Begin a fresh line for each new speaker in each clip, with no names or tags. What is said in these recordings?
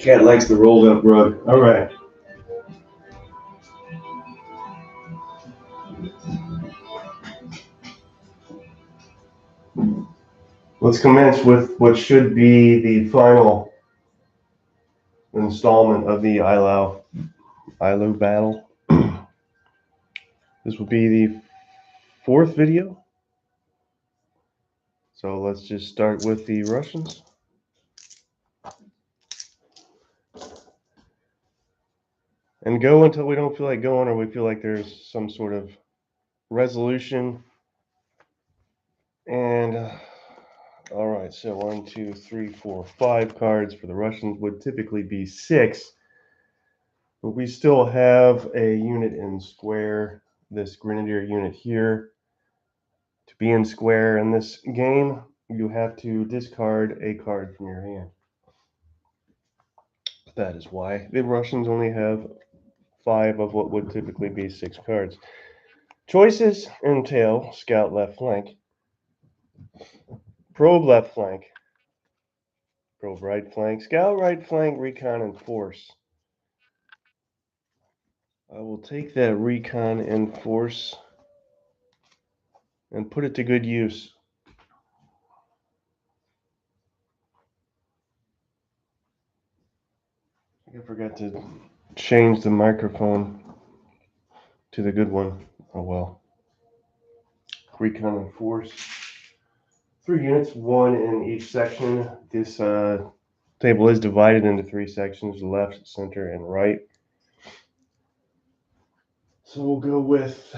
Cat likes the rolled up rug. All right. Let's commence with what should be the final installment of the Eylau battle. This will be the fourth video. So let's just start with the Russians. And go until we don't feel like going, or we feel like there's some sort of resolution. And all right, so 1, 2, 3, 4, 5 cards for the Russians would typically be 6, but we still have a unit in square, this Grenadier unit here. To be in square in this game, you have to discard a card from your hand. That is why the Russians only have 5 of what would typically be 6 cards. Choices entail scout left flank, probe left flank, probe right flank, scout right flank, recon, and force. I will take that recon and force and put it to good use. I forgot to change the microphone to the good one. Oh well. Recon and force. 3 units, 1 in each section. This table is divided into 3 sections, left, center, and right. So we'll go with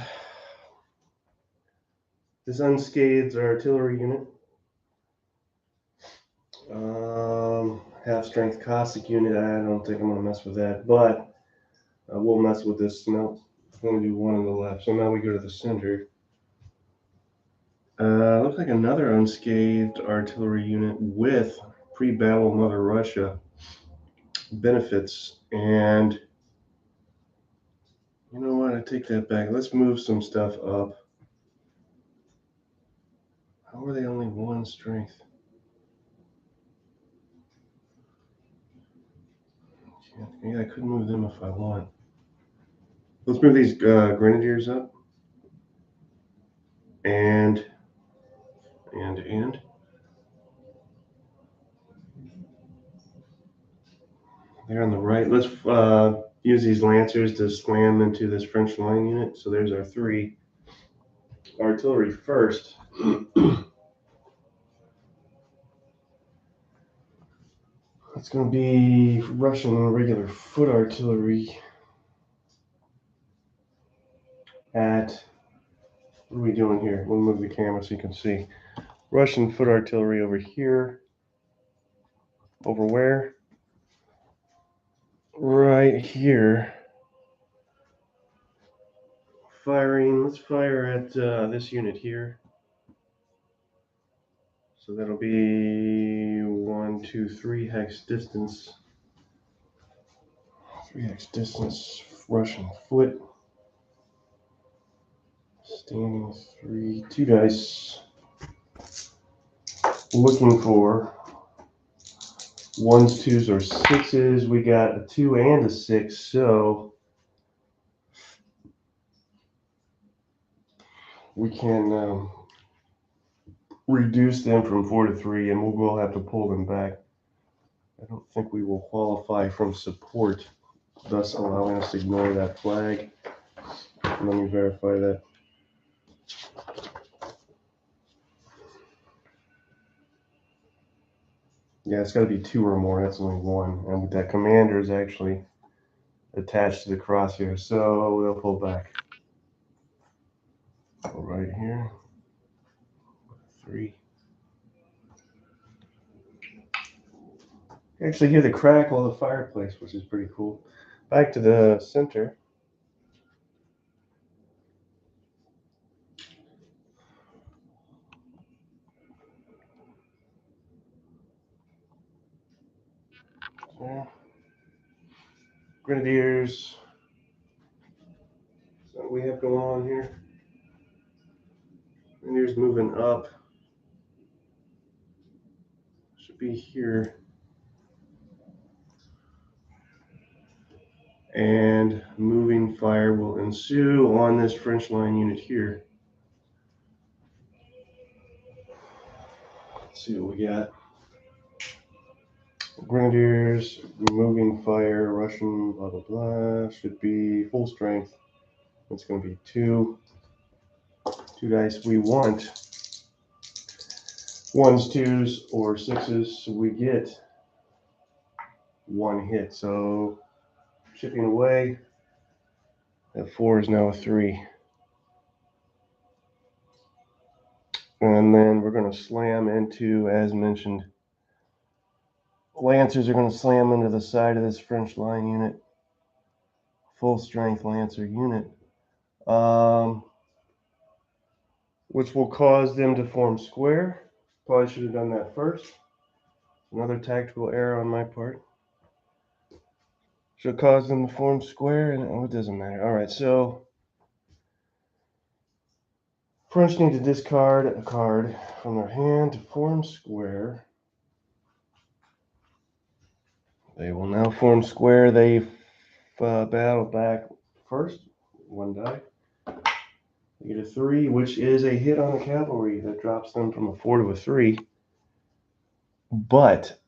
this unscathed artillery unit. Half strength Cossack unit. I don't think I'm going to mess with that, but we'll mess with this. No, I'm going to do 1 on the left. So now we go to the center. Looks like another unscathed artillery unit with pre-battle Mother Russia benefits. And you know what? I take that back. Let's move some stuff up. How are they only 1 strength? Yeah, I could move them if I want. Let's move these grenadiers up. And. There on the right. Let's use these lancers to slam into this French line unit. So there's our 3. Artillery first. It's going to be Russian regular foot artillery at, what are we doing here? We'll move the camera so you can see. Russian foot artillery over here. Over where? Right here. Firing, let's fire at this unit here. So that'll be 1, 2, 3 hex distance. 3 hex distance, Russian foot. Standing 3, 2 dice. Looking for 1s, 2s, or 6s. We got a 2 and a 6, so we can reduce them from 4 to 3, and we'll have to pull them back. I don't think we will qualify from support, thus allowing us to ignore that flag. Let me verify that. Yeah, it's got to be 2 or more. That's only 1. And that commander is actually attached to the crosshair, so they'll pull back. Go right here. 3. You actually hear the crackle of the fireplace, which is pretty cool. Back to the center. There. Grenadiers. So what we have going on here. Grenadiers moving up. Should be here. And moving fire will ensue on this French line unit here. Let's see what we got. Grenadiers, moving fire, Russian, blah, blah, blah. Should be full strength. It's going to be 2. 2 dice. We want 1s, 2s, or 6s. So we get 1 hit. So chipping away. That 4 is now a 3. And then we're going to slam into, as mentioned, Lancers are going to slam into the side of this French line unit. Full strength Lancer unit. Which will cause them to form square. Probably should have done that first. Another tactical error on my part. Should cause them to form square, and oh, it doesn't matter. All right, so French need to discard a card from their hand to form square. They will now form square. They battle back first. 1 die. They get a 3, which is a hit on the cavalry. That drops them from a 4 to a 3. But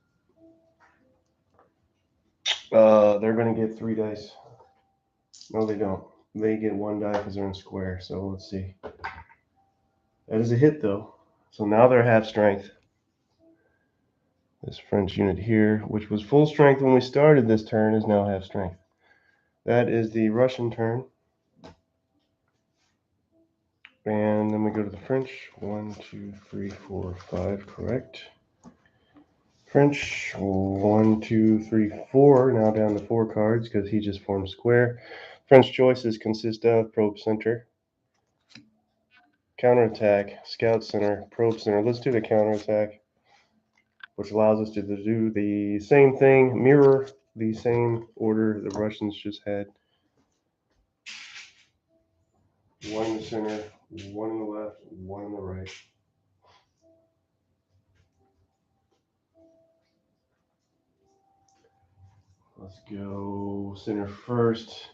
they're going to get 3 dice. No, they don't. They get 1 die because they're in square. So let's see. That is a hit, though. So now they're half strength. This French unit here, which was full strength when we started this turn, is now half strength. That is the Russian turn. And then we go to the French. 1, 2, 3, 4, 5. Correct. French. 1, 2, 3, 4. Now down to 4 cards because he just formed square. French choices consist of probe center, counterattack, scout center, probe center. Let's do the counterattack, which allows us to do the same thing, mirror the same order the Russians just had. 1 in the center, 1 in the left, 1 in the right. Let's go center first.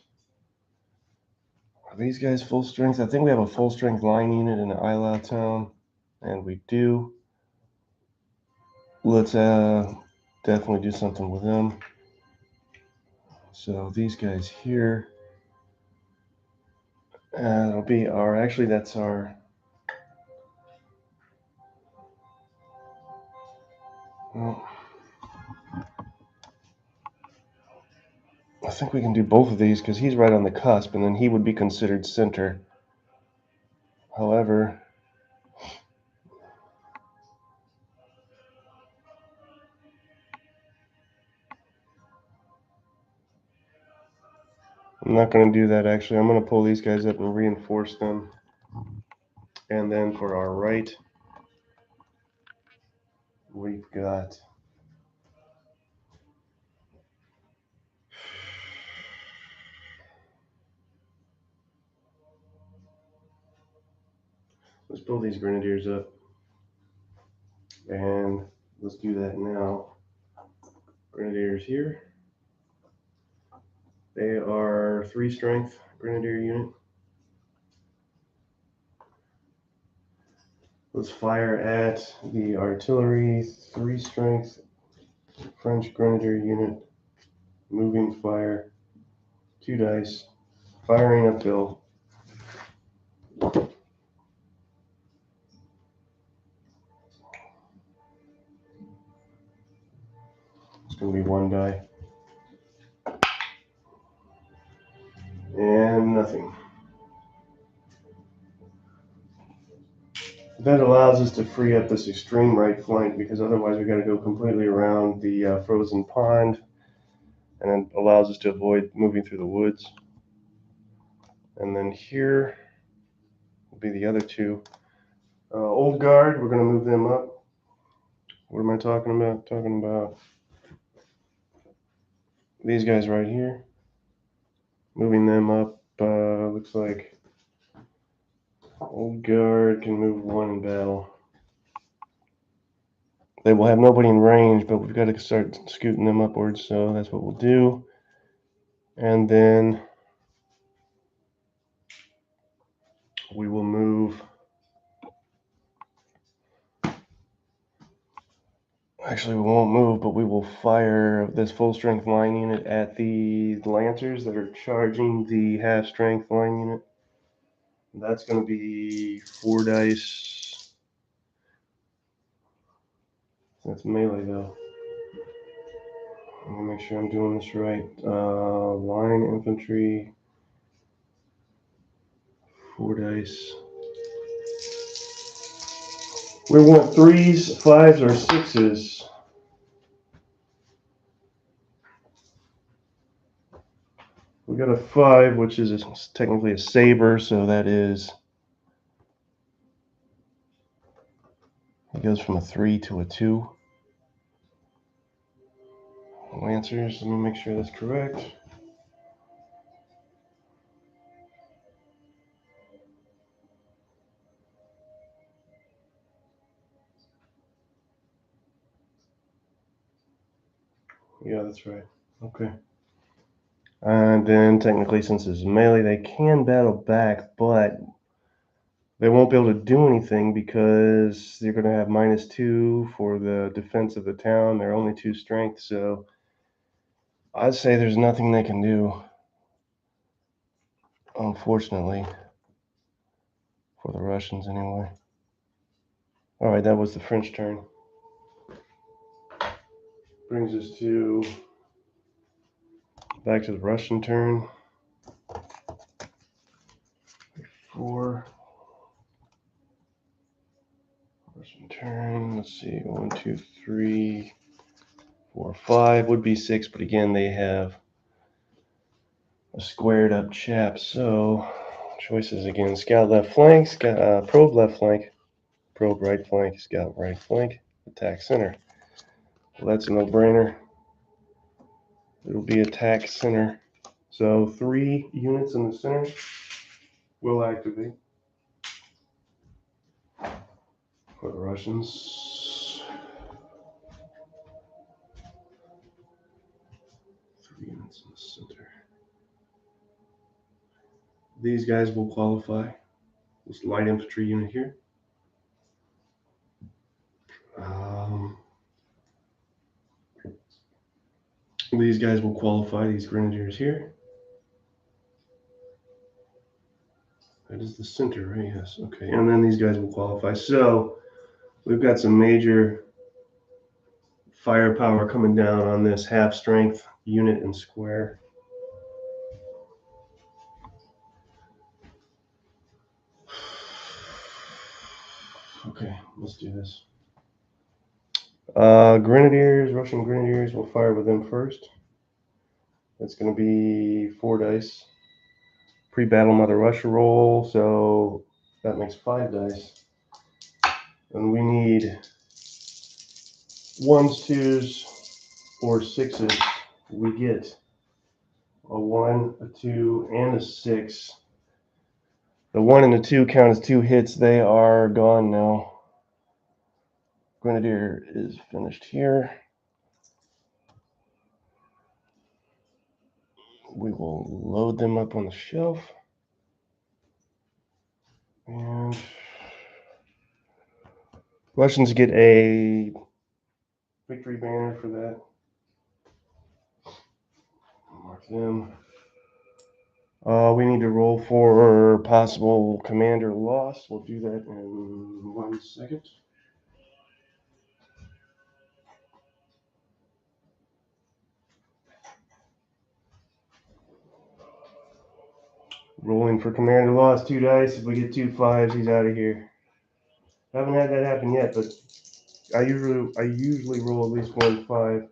Are these guys full strength? I think we have a full strength line unit in the Eylau town, and we do. Let's definitely do something with them. So these guys here, it'll be our, actually that's our, well, think we can do both of these because he's right on the cusp, and then he would be considered center. However, I'm not going to do that actually. I'm going to pull these guys up and reinforce them. And then for our right, we've got let's pull these grenadiers up. And let's do that now. Grenadiers here. They are 3 strength grenadier unit. Let's fire at the artillery 3 strength French grenadier unit. Moving fire, 2 dice, firing uphill. It's going to be 1 die. And nothing. That allows us to free up this extreme right flank because otherwise we got to go completely around the frozen pond, and it allows us to avoid moving through the woods. And then here will be the other 2. Old Guard, we're going to move them up. What am I talking about? Talking about these guys right here. Moving them up, looks like Old Guard can move 1 in battle. They will have nobody in range, but we've got to start scooting them upwards, so that's what we'll do. And then we will move. Actually, we won't move, but we will fire this full strength line unit at the Lancers that are charging the half strength line unit. That's going to be 4 dice. That's melee though. Let me make sure I'm doing this right. Line infantry, 4 dice. We want 3s, 5s, or 6s. We got a 5, which is technically a saber, so that is. It goes from a 3 to a 2. Lancers, let me make sure that's correct. Yeah, that's right. Okay. And then technically, since it's melee, they can battle back, but they won't be able to do anything because they're going to have -2 for the defense of the town. They're only 2 strength, so I'd say there's nothing they can do, unfortunately, for the Russians anyway. All right, that was the French turn. Brings us to back to the Russian turn. 4. Russian turn. Let's see. 1, 2, 3, 4, 5 would be 6, but again, they have a squared up chap. So choices again: scout left flank, probe left flank, probe right flank, scout right flank, attack center. Well, that's a no-brainer. It'll be attack center. So 3 units in the center will activate for the Russians. 3 units in the center. These guys will qualify. This light infantry unit here. These guys will qualify, these grenadiers here. That is the center, right? Yes, okay. And then these guys will qualify. So we've got some major firepower coming down on this half strength unit and square. Okay, let's do this. Grenadiers, Russian Grenadiers, we'll fire with them first. That's going to be 4 dice. Pre-battle Mother Russia roll, so that makes 5 dice. And we need 1s, 2s, or 6s. We get a 1, a 2, and a 6. The 1 and the 2 count as 2 hits. They are gone now. Grenadier is finished here. We will load them up on the shelf. And Russians get a victory banner for that. Mark them. We need to roll for possible commander loss. We'll do that in 1 second. Rolling for commander loss, 2 dice. If we get 2 5s, he's out of here. Haven't had that happen yet, but I usually roll at least 1 5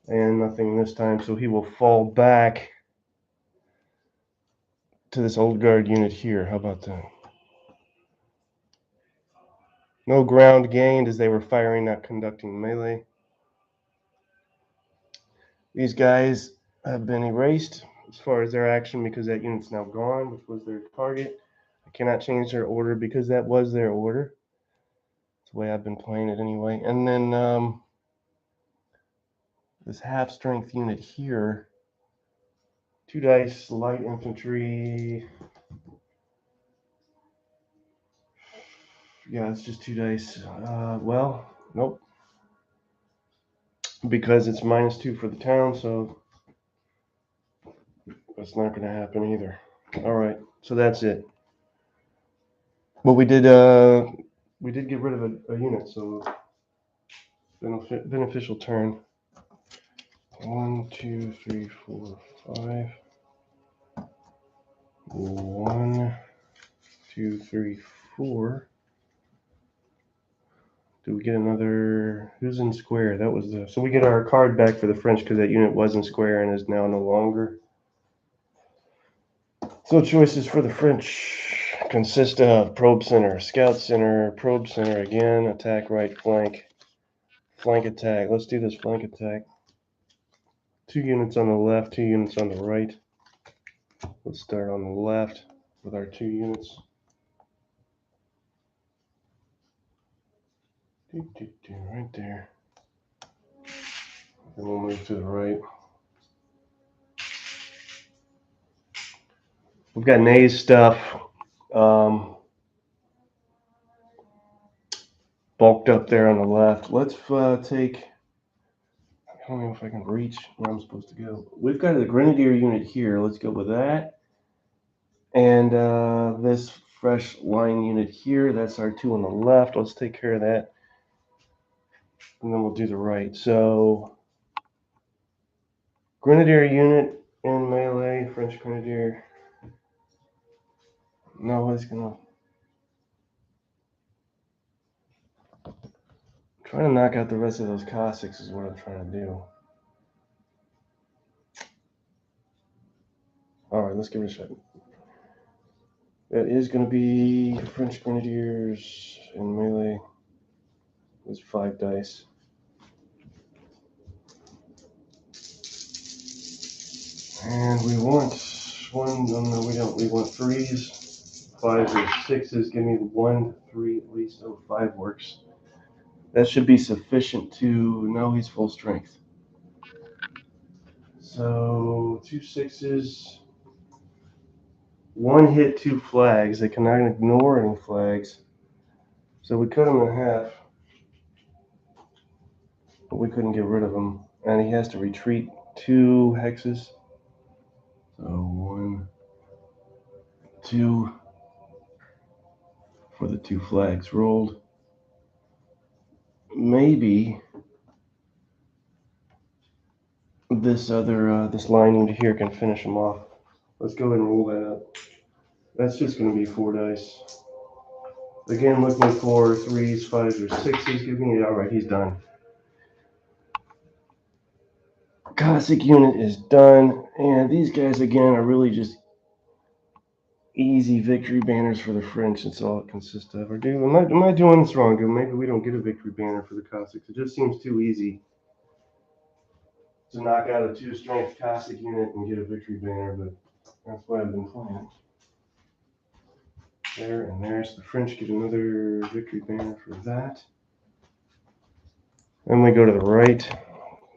and nothing this time, so he will fall back to this old guard unit here. How about that? No ground gained as they were firing, not conducting melee. These guys have been erased as far as their action because that unit's now gone, which was their target. I cannot change their order because that was their order. That's the way I've been playing it anyway. And then this half strength unit here, 2 dice, light infantry. Yeah, it's just 2 dice. Well, nope. Because it's -2 for the town, so that's not going to happen either. All right, so that's it. But we did get rid of a unit, so beneficial turn. 1, 2, 3, 4, 5. 1, 2, 3, 4. Do we get another? Who's in square? That was the. So we get our card back for the French because that unit was in square and is now no longer. So choices for the French consist of probe center, scout center, probe center again, attack right flank, flank attack. Let's do this flank attack. 2 units on the left, 2 units on the right. Let's start on the left with our 2 units. Right there. Then we'll move to the right. We've got Nay's stuff bulked up there on the left. Let's take. I don't know if I can reach where I'm supposed to go. We've got a Grenadier unit here. Let's go with that. And this fresh line unit here. That's our 2 on the left. Let's take care of that. And then we'll do the right. So, Grenadier unit in melee. French Grenadier. No, it's going to. Trying to knock out the rest of those Cossacks is what I'm trying to do. All right, let's give it a shot. That is going to be French Grenadiers in melee. It's 5 dice. And we want 1. No, we don't. We want 3s, 5s, or 6s. Give me 1, 3 at least. Oh, 5 works. That should be sufficient to. No, he's full strength. So 2 6s. 1 hit, 2 flags. They cannot ignore any flags. So we cut him in half. But we couldn't get rid of him. And he has to retreat 2 hexes. So 1, 2 for the 2 flags rolled. Maybe this line unit here can finish him off. Let's go ahead and roll that up. That's just going to be 4 dice. Again, looking for 3s, 5s, or 6s. Give me, all right, he's done. Cossack unit is done, and these guys again are really just easy victory banners for the French. That's all it consists of. Or am I doing this wrong? Maybe we don't get a victory banner for the Cossacks. It just seems too easy to knock out a 2-strength Cossack unit and get a victory banner, but that's what I've been playing. There and there's the French get another victory banner for that. Then we go to the right.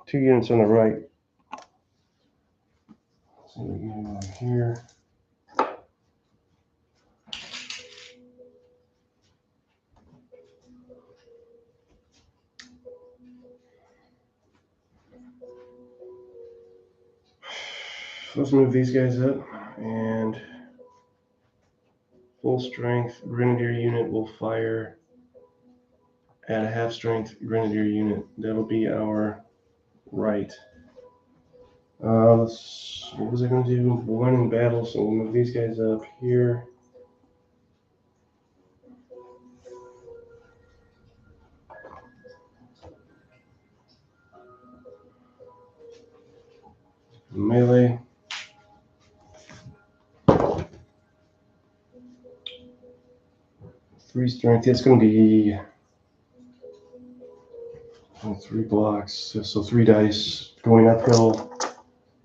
2 units on the right. So we get over here. Let's move these guys up, and full strength grenadier unit will fire at a half strength grenadier unit. That'll be our right. What was I going to do? One in battle, so we'll move these guys up here. Melee. 3 strength. It's going to be 3 blocks. So 3 dice going uphill.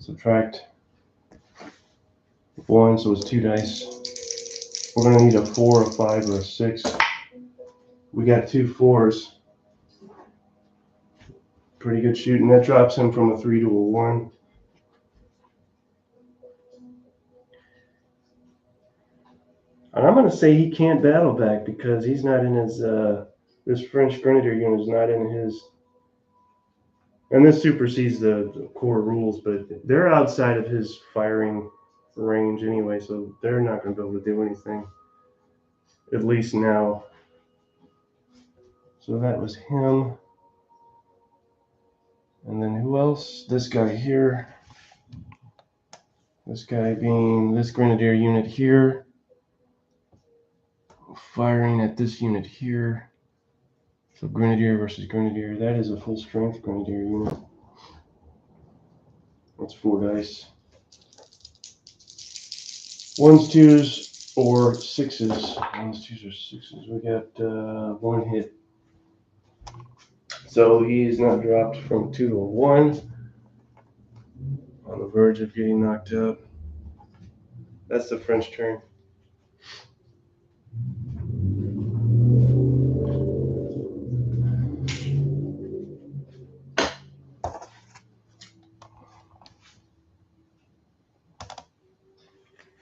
Subtract 1, so it's 2 dice. We're going to need a 4, a 5, or a 6. We got 2 4s. Pretty good shooting. That drops him from a 3 to a 1. And I'm going to say he can't battle back because he's not in his, this French Grenadier unit is not in his, and this supersedes the core rules, but they're outside of his firing range anyway, so they're not going to be able to do anything, at least now. So that was him. And then who else? This guy here. This guy being this Grenadier unit here. Firing at this unit here. So Grenadier versus Grenadier. That is a full strength Grenadier unit. That's 4 dice. 1s, 2s, or 6s. 1s, 2s, or 6s. We got 1 hit. So he's not dropped from 2 to a 1. On the verge of getting knocked up. That's the French turn.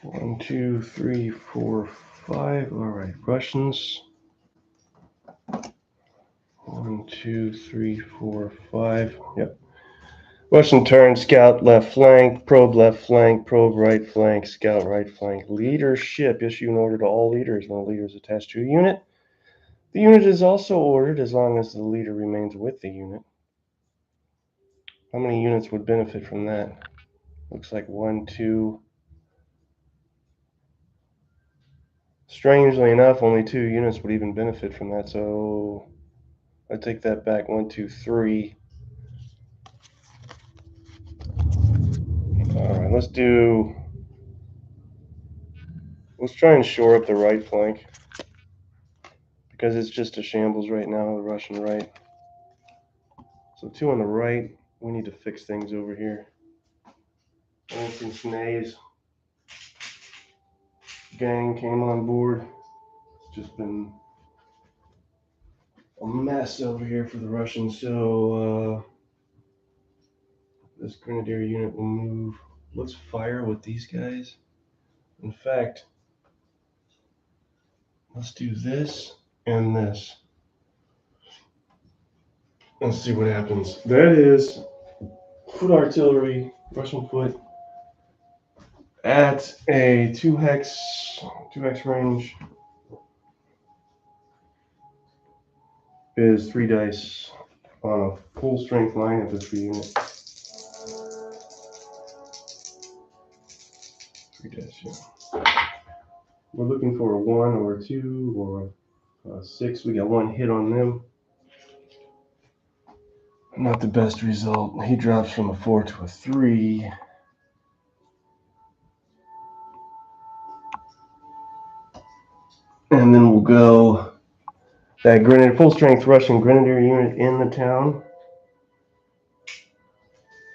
One, 2, 3, 4, 5. All right, Russians. 1, 2, 3, 4, 5. Yep. Russian turn, scout left flank, probe right flank, scout right flank. Leadership, issue an order to all leaders when a leader is attached to a unit. The unit is also ordered as long as the leader remains with the unit. How many units would benefit from that? Looks like 1, 2. Strangely enough, only 2 units would even benefit from that, so I take that back. 1, 2, 3. All right, let's try and shore up the right flank because it's just a shambles right now, the Russian right. So 2 on the right. We need to fix things over here. Anson Snays gang came on board. It's just been a mess over here for the Russians. So this Grenadier unit will move. Let's fire with these guys. In fact, let's do this and this. Let's see what happens. That is foot artillery, Russian foot, at a 2-hex range is 3 dice on a full strength line of the 3 unit. 3 dice, yeah. We're looking for a 1 or a 2 or 6, we got 1 hit on them. Not the best result. He drops from a 4 to a 3. And then we'll go that Grenadier, full strength Russian Grenadier unit in the town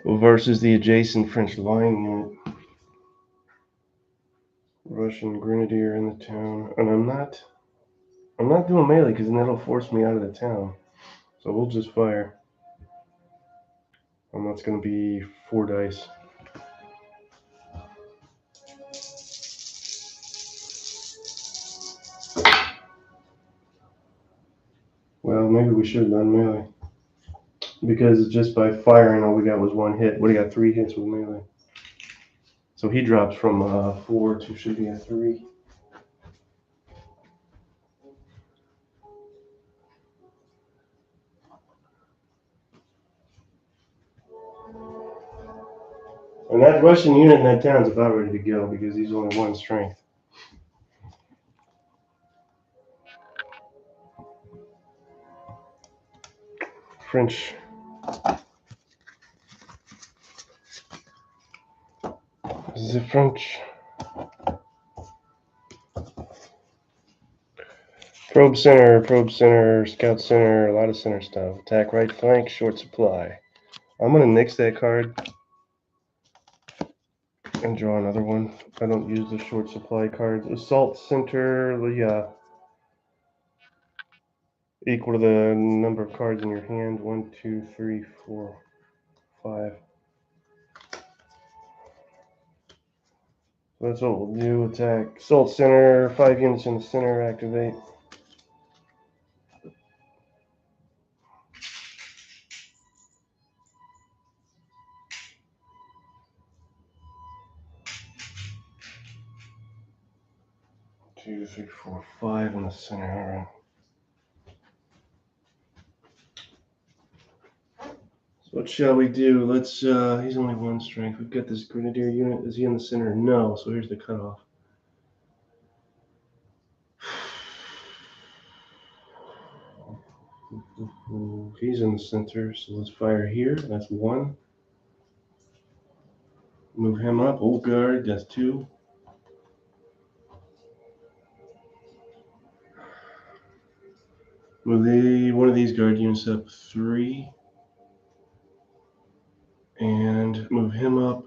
versus the adjacent French line unit. Russian Grenadier in the town. And I'm not doing melee because then that'll force me out of the town. So we'll just fire. And that's going to be 4 dice. Well, maybe we should have done melee. Because just by firing, all we got was 1 hit. We got 3 hits with melee. So he drops from 4 to should be a 3. And that Russian unit in that town's about ready to go because he's only 1 strength. French. The French. Probe center, scout center, a lot of center stuff. Attack right flank, short supply. I'm going to nix that card and draw another one. I don't use the short supply cards. Assault center, yeah. Equal to the number of cards in your hand. 1, 2, 3, 4, 5. So that's what we'll do. Attack. Assault center, 5 units in the center, activate. Two, three, four, 5 in the center. All right. So what shall we do? Let's. He's only 1 strength. We've got this Grenadier unit. Is he in the center? No. So here's the cutoff. He's in the center. So let's fire here. That's 1. Move him up. Old guard. That's 2. Move one of these guard units up 3. And move him up.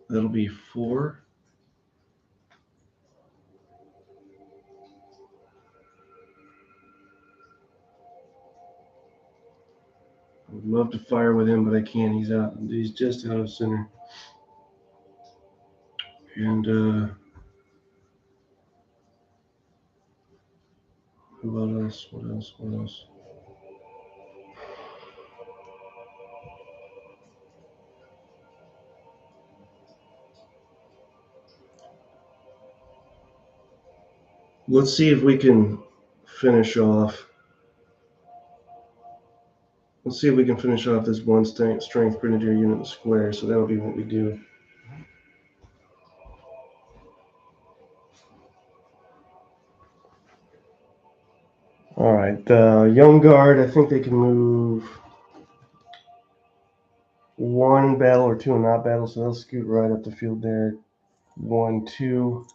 That'll be 4. I would love to fire with him, but I can't. He's out. He's just out of center. And who else? What else? What else? Let's see if we can finish off. Let's see if we can finish off this 1 strength Grenadier unit in the square. So that'll be what we do. All right, the Young Guard, I think they can move 1 battle or 2 not battle, so they'll scoot right up the field there. 1, 2,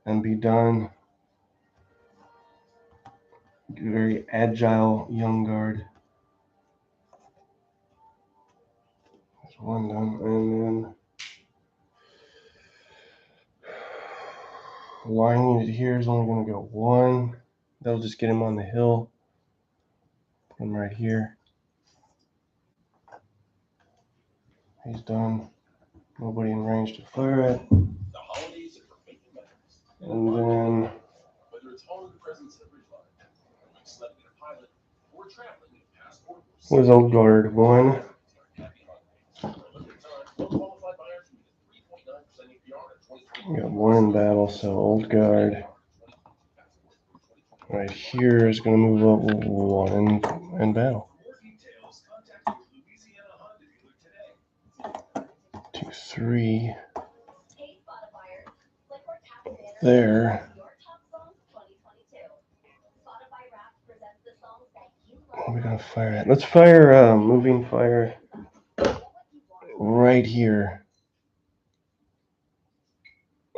and be done. Very agile Young Guard. That's 1 done, and then line unit here is only going to go 1. That'll just get him on the hill. Put him right here. He's done. Nobody in range to fire at. And then was Old Guard 1. We got 1 in battle, so Old Guard right here is going to move up 1 in battle. 2, 3. There. What are we gonna fire at? Let's fire moving fire right here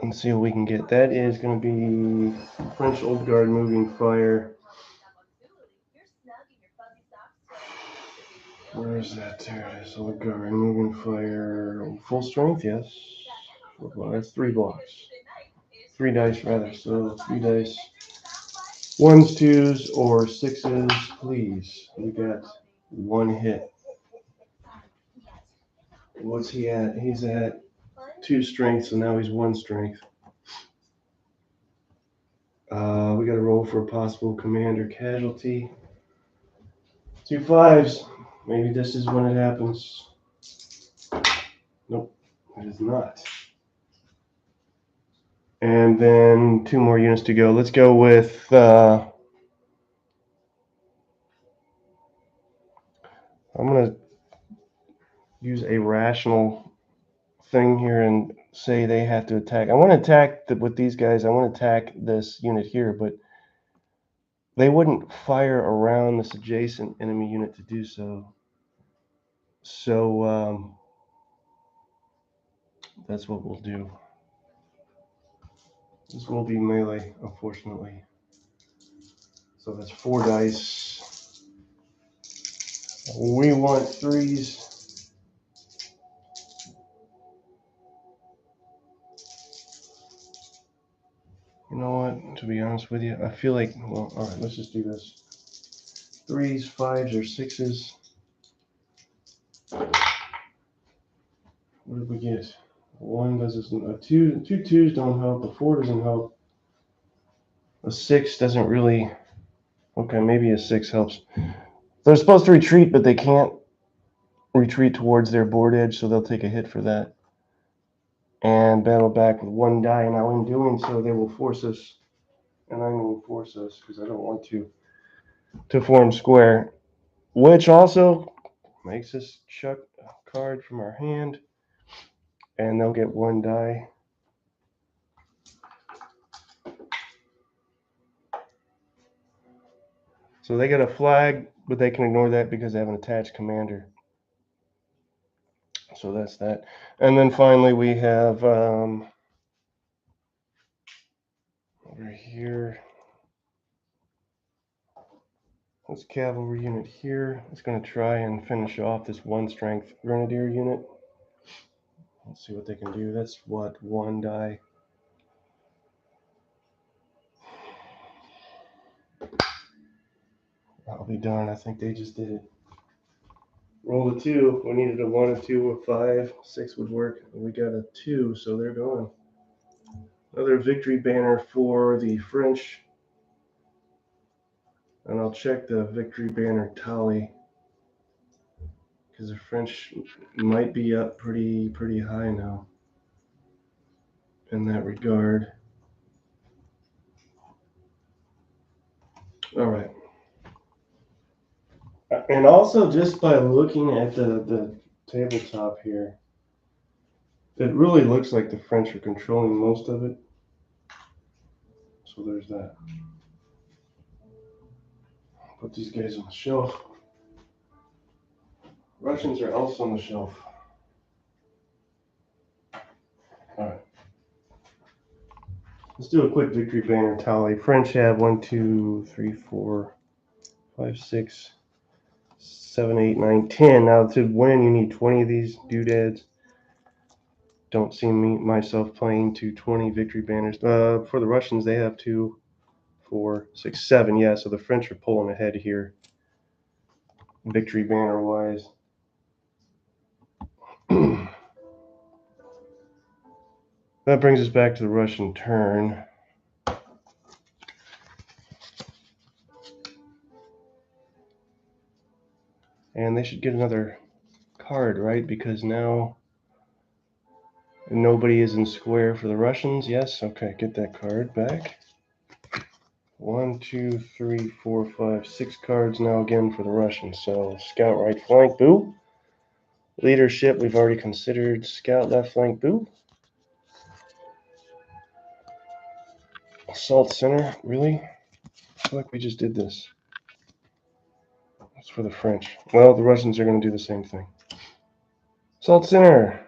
and see what we can get. That is gonna be French Old Guard moving fire. Where is that? There it is. Old Guard moving fire. Full strength, yes. That's 3 blocks. 3 dice rather. So 3 dice. 1s, 2s, or 6s, please. We got 1 hit. What's he at? He's at 2 strength, so now he's 1 strength. We got to roll for a possible commander casualty. 2 5s. Maybe this is when it happens. Nope, it is not. And then 2 more units to go. Let's go with I'm gonna use a rational thing here and say they have to attack. I want to attack with these guys. I want to attack this unit here, but they wouldn't fire around this adjacent enemy unit to do so. So that's what we'll do. This will be melee, unfortunately. So that's 4 dice. We want 3s. You know what? To be honest with you, I feel like, well, all right, let's just do this. 3s, 5s, or 6s. What did we get? 1 doesn't, a 2, 2 2s don't help, a 4 doesn't help. A 6 doesn't really, okay, maybe a 6 helps. They're supposed to retreat, but they can't retreat towards their board edge, so they'll take a hit for that. And battle back with 1 die. Now, in doing so, they will force us, and I'm going to force us because I don't want to form square, which also makes us chuck a card from our hand, and they'll get 1 die. So they get a flag, but they can ignore that because they have an attached commander. So that's that. And then finally we have over here, this cavalry unit here is going to try and finish off this 1 strength grenadier unit. Let's see what they can do. That's what, 1 die. I'll be darned. I think they just did it. Roll a 2. We needed a 1, a 2, a 5. 6 would work. We got a 2, so they're going. Another victory banner for the French. And I'll check the victory banner tally because the French might be up pretty high now in that regard. All right. And also, just by looking at the tabletop here, it really looks like the French are controlling most of it. So there's that. Put these guys on the shelf. Russians are also on the shelf. All right. Let's do a quick victory banner tally. French have 1, 2, 3, 4, 5, 6, 7, 8, 9, 10. Now to win, you need 20 of these doodads. Don't see myself playing to 20 victory banners. For the Russians, they have 2, 4, 6, 7. Yeah, so the French are pulling ahead here, victory banner wise. That brings us back to the Russian turn. And they should get another card, right? Because now nobody is in square for the Russians. Yes, okay, get that card back. 1, 2, 3, 4, 5, 6 cards now again for the Russians. So scout right flank, boo. Leadership, we've already considered. Scout left flank, boo. Assault center, really? I feel like we just did this. That's for the French. Well, the Russians are going to do the same thing. Assault center.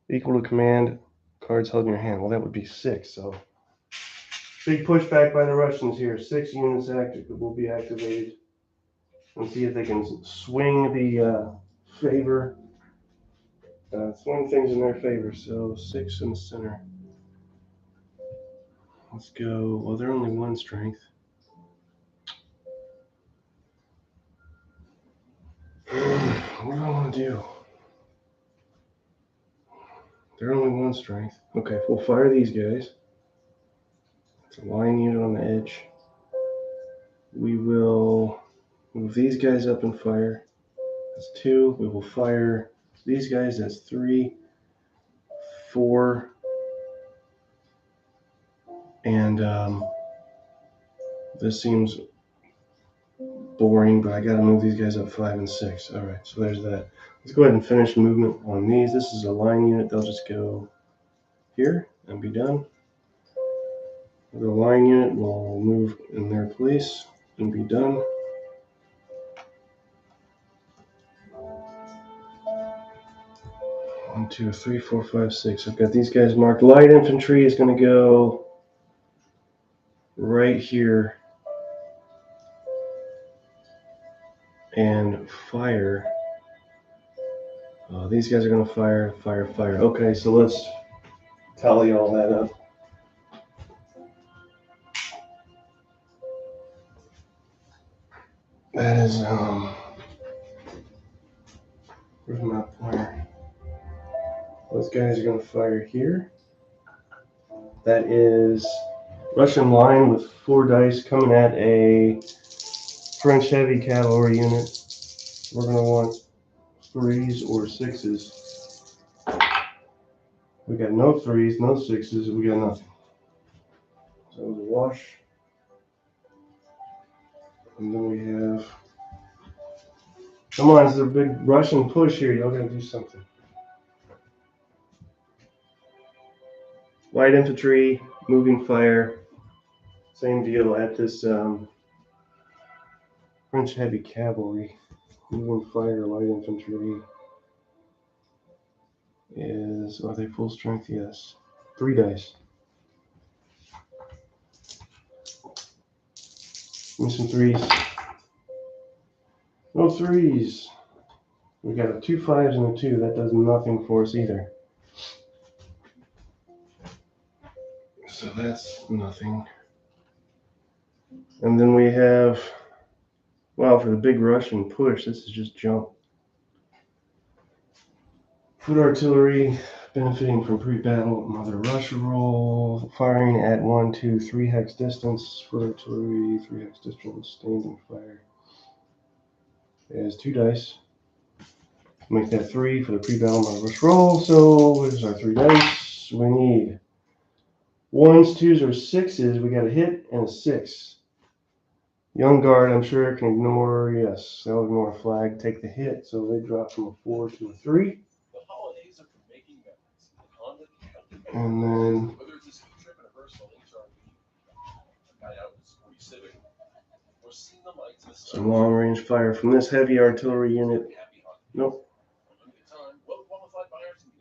Equal to command. Cards held in your hand. Well, that would be 6. So big pushback by the Russians here. 6 units will be activated. And see if they can swing the favor. Swing things in their favor. So 6 in the center. Let's go. Well, they're only 1 strength. What do I want to do? They're only 1 strength. Okay, we'll fire these guys. It's a line unit on the edge. We will move these guys up and fire. That's 2. We will fire these guys. That's 3, 4, and this seems boring, but I gotta move these guys up 5 and 6. All right, so there's that. Let's go ahead and finish movement on these. This is a line unit. They'll just go here and be done. The line unit will move in their place and be done. One, two, three, four, five, six. I've got these guys marked. Light infantry is going to go right here and fire. These guys are going to fire, fire, fire. Okay, so let's tally all that up. That is, where's my pointer? Those guys are going to fire here. That is Russian line with 4 dice coming at a French heavy cavalry unit. We're going to want 3s or 6s. We got no 3s, no 6s, we got nothing. So it was a wash. And then we have, come on, this is a big Russian push here. Y'all gotta do something. Light infantry, moving fire, same deal at this French heavy cavalry. Moving fire, light infantry is, are they full strength? Yes. 3 dice. Give me some 3s. No 3s. We got 2 5s and a 2. That does nothing for us either. So that's nothing. And then we have, wow, for the big Russian push, this is just junk. Foot artillery, benefiting from pre-battle Mother Russia roll, firing at 1, 2, 3 hex distance. Foot artillery, 3 hex distance, standing fire. It has 2 dice. Make that 3 for the pre-battle Mother Russia roll. So here's our 3 dice. We need 1s, 2s, or 6s. We got a hit and a 6. Young guard, I'm sure, can ignore, yes, they'll ignore a flag, take the hit, so they drop from a 4 to a 3. And then some long range fire from this heavy artillery unit. Nope.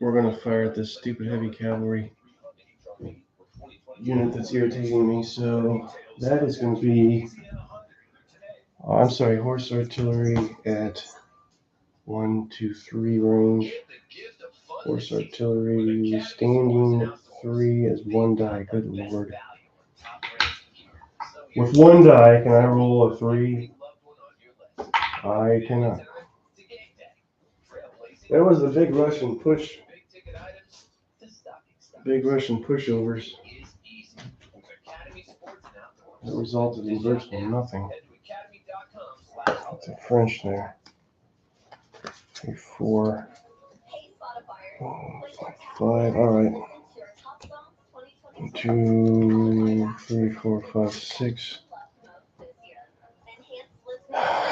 We're going to fire at this stupid heavy cavalry unit that's irritating me, so that is going to be, I'm sorry, horse artillery at 1, 2, 3 range. Horse artillery standing 3 as 1 die. Good lord. With 1 die, can I roll a 3? I cannot. That was the big Russian push. Big Russian pushovers. It resulted in virtually nothing. It's a French there. 3, 4, 5. All right. 1, 2, 3, 4, 5, 6.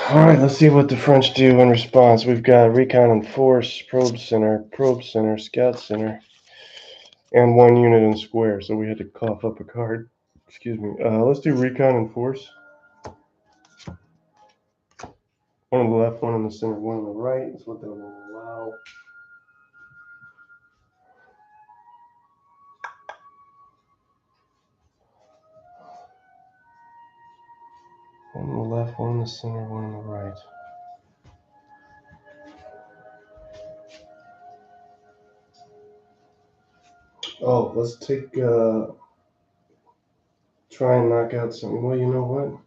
All right, let's see what the French do in response. We've got recon and force, probe center, scout center, and 1 unit in square. So we had to cough up a card. Excuse me. Let's do recon and force. One on the left, one in the center, one on the right. That's what that will allow. One on the left, one in the center, one on the right. Oh, let's try and knock out something. Well, you know what?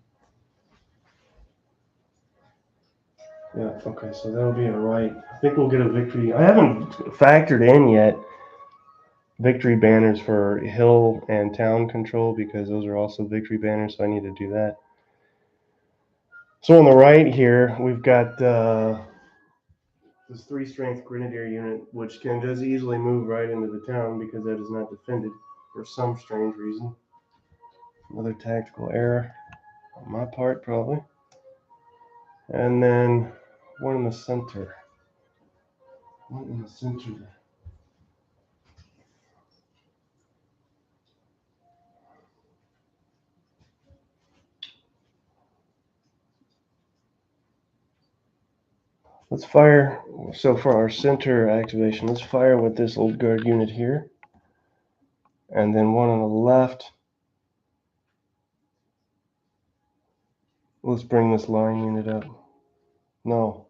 Yeah, okay, so that'll be a right. I think we'll get a victory. I haven't factored in yet victory banners for hill and town control because those are also victory banners, so I need to do that. So on the right here, we've got this 3-strength grenadier unit, which can just easily move right into the town because that is not defended for some strange reason. Another tactical error on my part, probably. And then one in the center. One in the center. Let's fire. So for our center activation, let's fire with this old guard unit here. And then one on the left. Let's bring this line unit up. No,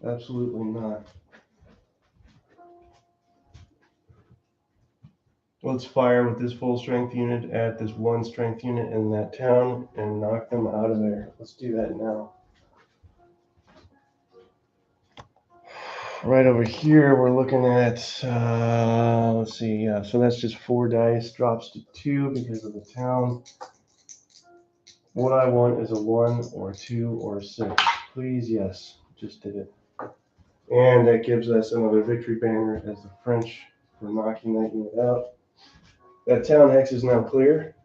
absolutely not. Let's fire with this full strength unit at this 1 strength unit in that town and knock them out of there. Let's do that now. Right over here, we're looking at, let's see, yeah, so that's just 4 dice, drops to 2 because of the town. What I want is a 1 or 2 or 6. Please, yes, just did it. And that gives us another victory banner as the French for knocking that unit out. That town hex is now clear.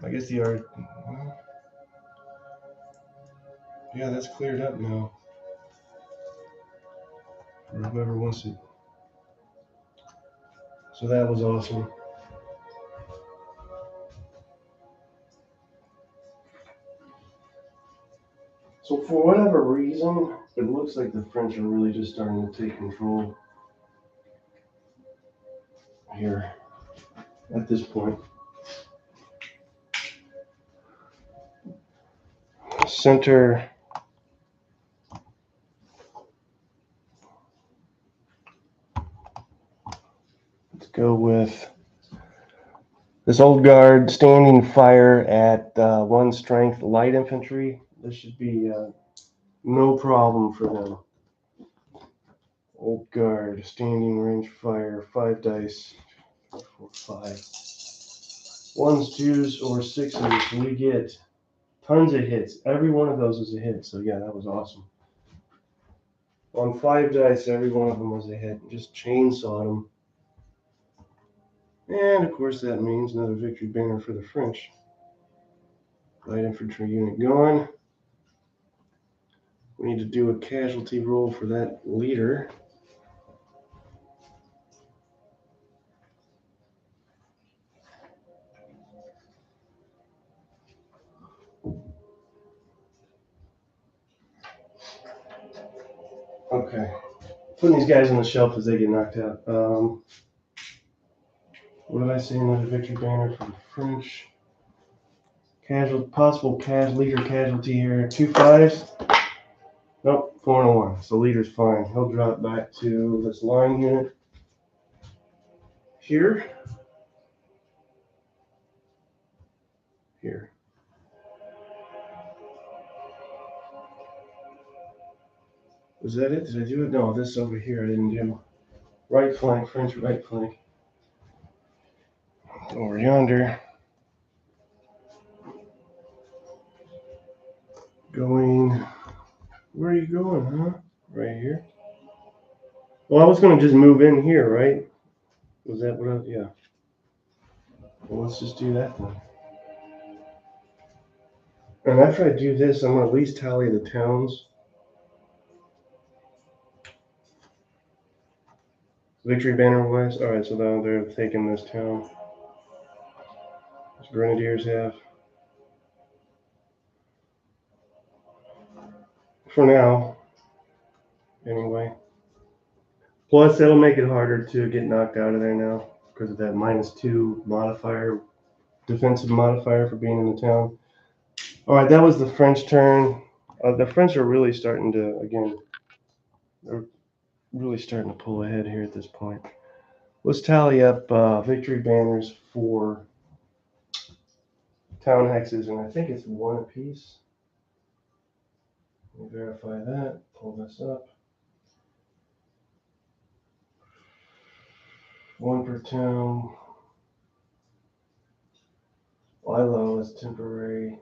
I guess the art, yeah, that's cleared up now. For whoever wants it. So that was awesome. So for whatever reason, it looks like the French are really just starting to take control here at this point. Center. Let's go with this old guard standing fire at 1 strength light infantry. This should be no problem for them. Old guard, standing range fire, 5 dice, 4, 5. 1s, 2s, or 6s. We get tons of hits. Every one of those is a hit. So yeah, that was awesome. On 5 dice, every one of them was a hit. Just chainsawed them. And of course that means another victory banner for the French. Light infantry unit going. We need to do a casualty roll for that leader. Okay. Putting these guys on the shelf as they get knocked out. What did I say? Another victory banner for the French. Possible leader casualty here. 2 5s. Nope, 4 and a 1. So leader's fine. He'll drop back to this line unit here. Here. Was that it? Did I do it? No, this over here I didn't do. Right flank, French right flank. Over yonder. Going. Where are you going, huh? Right here. Well, I was going to just move in here, right? Was that what I, yeah. Well, let's just do that then. And after I do this, I'm going to at least tally the towns. Victory banner wise. Alright, so now they're taking this town. These grenadiers have. for now, anyway. Plus, that'll make it harder to get knocked out of there now because of that -2 modifier, defensive modifier for being in the town. All right, that was the French turn. The French are really starting to, again, they're really starting to pull ahead here at this point. Let's tally up victory banners for town hexes, and I think it's 1 apiece. Let me verify that. Pull this up. 1 per town. Eylau is temporary.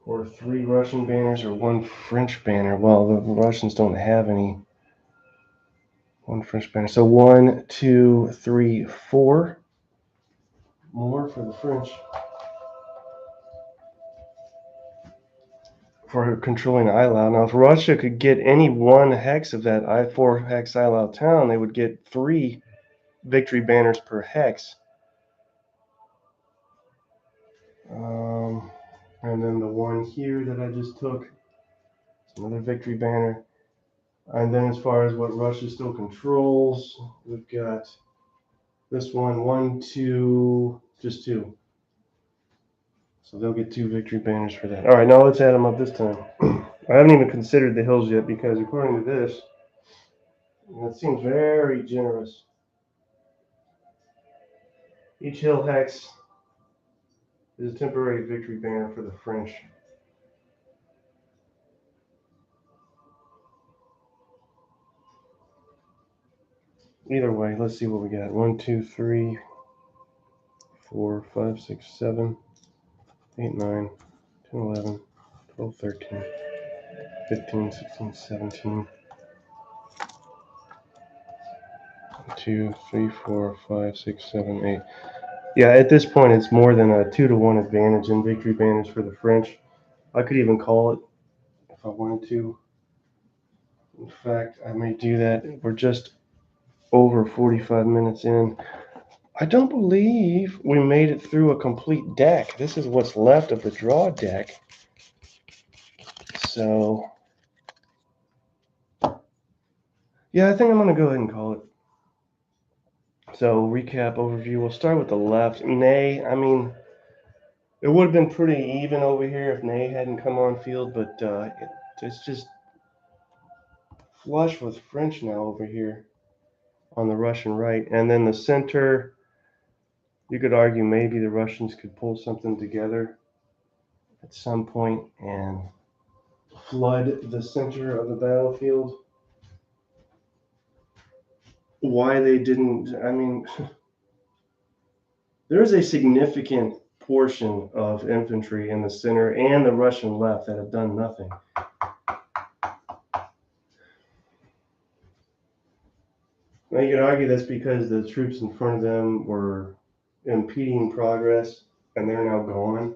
Or 3 Russian banners or 1 French banner. Well, the Russians don't have any. 1 French banner. So 1, 2, 3, 4 more for the French. For controlling Eylau. Now, if Russia could get any 1 hex of that I4 hex Eylau town, they would get 3 victory banners per hex. And then the one here that I just took, another victory banner. And then as far as what Russia still controls, we've got this one, 1, 2, just 2. So they'll get 2 victory banners for that. All right, now let's add them up this time. I haven't even considered the hills yet because according to this, it seems very generous. Each hill hex is a temporary victory banner for the French. Either way, let's see what we got. 1, 2, 3, 4, 5, 6, 7, 8, 9, 10, 11, 12, 13, 15, 16, 17. 2, 3, 4, 5, 6, 7, 8. Yeah, at this point, it's more than a 2-to-1 advantage in victory banners for the French. I could even call it if I wanted to. In fact, I may do that. We're just over 45 minutes in. I don't believe we made it through a complete deck. This is what's left of the draw deck. So, yeah, I think I'm going to go ahead and call it. So, recap, overview. We'll start with the left. Ney, I mean, it would have been pretty even over here if Ney hadn't come on field, but it's just flush with French now over here on the Russian right. And then the center, you could argue maybe the Russians could pull something together at some point and flood the center of the battlefield. Why they didn't, I mean, there is a significant portion of infantry in the center and the Russian left that have done nothing. Now you could argue that's because the troops in front of them were impeding progress and they're now gone,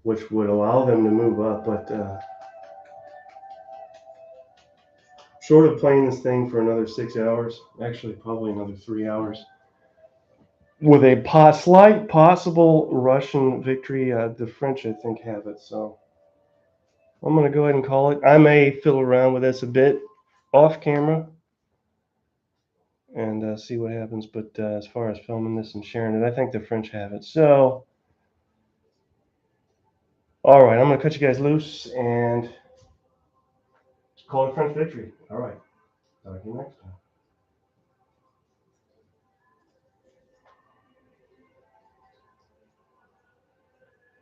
which would allow them to move up. But short of playing this thing for another 6 hours, actually probably another 3 hours, with a slight possible Russian victory, the French, I think, have it. So I'm going to go ahead and call it. I may fiddle around with this a bit off camera and see what happens. But as far as filming this and sharing it, I think the French have it. So, all right, I'm going to cut you guys loose and call it French victory. All right, talk to you next time.